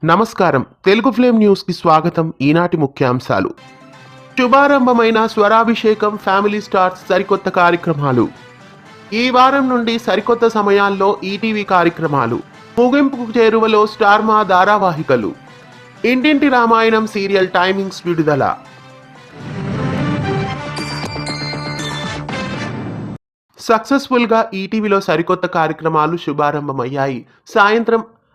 నమస్కారం. Telugu flame news కి స్వాగతం. ఈనాటి ముఖ్యాంశాలు. శుభారంభమైన స్వరాభిషేకం ఫ్యామిలీ స్టార్స్ సరికొత్త కార్యక్రమాలు. ఈ వారం నుండి సరికొత్త సమయాల్లో ఈటీవీ కార్యక్రమాలు. ముగింపుకు చేరువలో స్టార్ మా ధారావాహికలు. ఇంటింటి రామాయణం సీరియల్ టైమింగ్స్ విడుదల. సక్సెస్ఫుల్ గా ఈటీవీలో సరికొత్త కార్యక్రమాలు శుభారంభమయ్యాయి.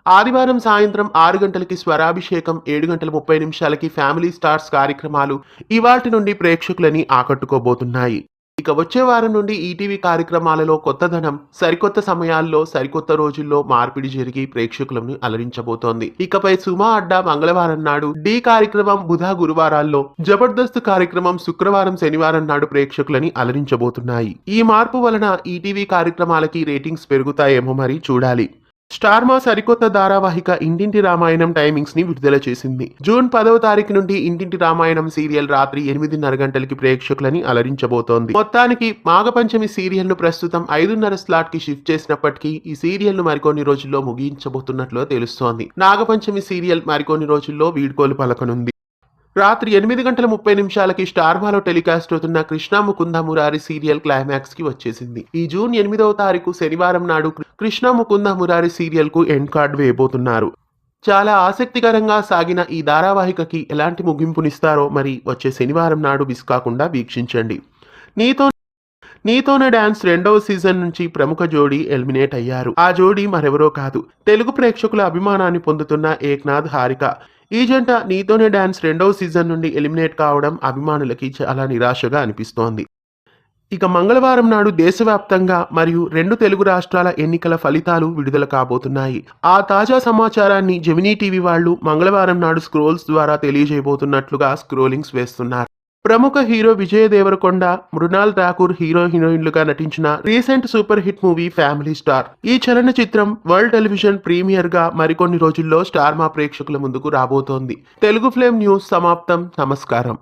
ఆదివారం సాయంత్రం 6 గంటలకి స్వరాభిషేకం, 7 గంటల 30 నిమిషాలకి ఫ్యామిలీ స్టార్స్ కార్యక్రమాలు ఇవాల్టి నుండి ప్రేక్షకులని ఆకట్టుకోబోతున్నాయి. ఇక వచ్చే వారం నుండి ఈటీవీ కార్యక్రమాలలో కొత్తదనం, సరికొత్త సమయాల్లో సరికొత్త రోజుల్లో మార్పిడి జరిగి ప్రేక్షకులను అలరించబోతోంది. ఇకపై సుమా అడ్డా మంగళవారం నాడు, డి కార్యక్రమం బుధ గురువారాల్లో, జబర్దస్త్ కార్యక్రమం శుక్రవారం శనివారం నాడు ప్రేక్షకులని అలరించబోతున్నాయి. ఈ మార్పు వలన ఈటీవీ కార్యక్రమాలకి రేటింగ్స్ పెరుగుతాయేమో మరి చూడాలి. స్టార్ మా సరికొత్త ధారావాహిక ఇంటింటి రామాయణం టైమింగ్స్ ని విడుదల చేసింది. జూన్ 10వ తారీఖు నుండి ఇంటింటి రామాయణం సీరియల్ రాత్రి 8:30 గంటలకి ప్రేక్షకులని అలరించబోతోంది. మొత్తానికి నాగపంచమి సీరియల్ ను ప్రస్తుతం 5:30 స్లాట్ కి షిఫ్ట్ చేసినప్పటికీ ఈ సీరియల్ ను మరికొన్ని రోజుల్లో ముగించబోతున్నట్లు తెలుస్తోంది. నాగపంచమి సీరియల్ మరికొన్ని రోజుల్లో వీడ్కోలు పలకనుంది. రాత్రి 8 గంటల 30 నిమిషాలకి స్టార్ మాలో టెలికాస్ట్ అవుతున్న కృష్ణ ముకుంద మురారి సీరియల్ క్లైమాక్స్ కి వచ్చేసింది. ఈ జూన్ 8వ తారీఖు శనివారం నాడు కృష్ణ ముకుంద మురారి సీరియల్ కు ఎండ్ కార్డ్ వేయబోతున్నారు. చాలా ఆసక్తికరంగా సాగిన ఈ ధారావాహికకి ఎలాంటి ముగింపునిస్తారో మరి వచ్చే శనివారం నాడు మిస్ కాకుండా వీక్షించండి. నీతోనే డాన్స్ 2వ సీజన్ నుంచి ప్రముఖ జోడీ ఎలిమినేట్ అయ్యారు. ఆ జోడీ మరెవరో కాదు, తెలుగు ప్రేక్షకుల అభిమానాన్ని పొందుతున్న ఏక్నాథ్ హారిక. ఈ జంట నీతోనే డాన్స్ 2వ సీజన్ నుండి ఎలిమినేట్ కావడం అభిమానులకి చాలా నిరాశగా అనిపిస్తోంది. ఇక మంగళవారం నాడు దేశవ్యాప్తంగా మరియు 2 తెలుగు రాష్ట్రాల ఎన్నికల ఫలితాలు విడుదల కాబోతున్నాయి. ఆ తాజా సమాచారాన్ని జెమినీ టీవీ వాళ్ళు మంగళవారం నాడు స్క్రోల్స్ ద్వారా తెలియజేయబోతున్నట్లుగా స్క్రోలింగ్స్ వేస్తున్నారు. ప్రముఖ హీరో విజయ్ దేవరకొండ, మృణాల్ ఠాకూర్ హీరోయిన్లుగా నటించిన recent super hit movie family star. ఈ చలనచిత్రం వరల్డ్ టెలివిజన్ ప్రీమియర్ గా మరికొన్ని రోజుల్లో స్టార్ మా ప్రేక్షకుల ముందుకు రాబోతోంది. తెలుగు ఫ్లేమ్ న్యూస్ సమాప్తం. నమస్కారం.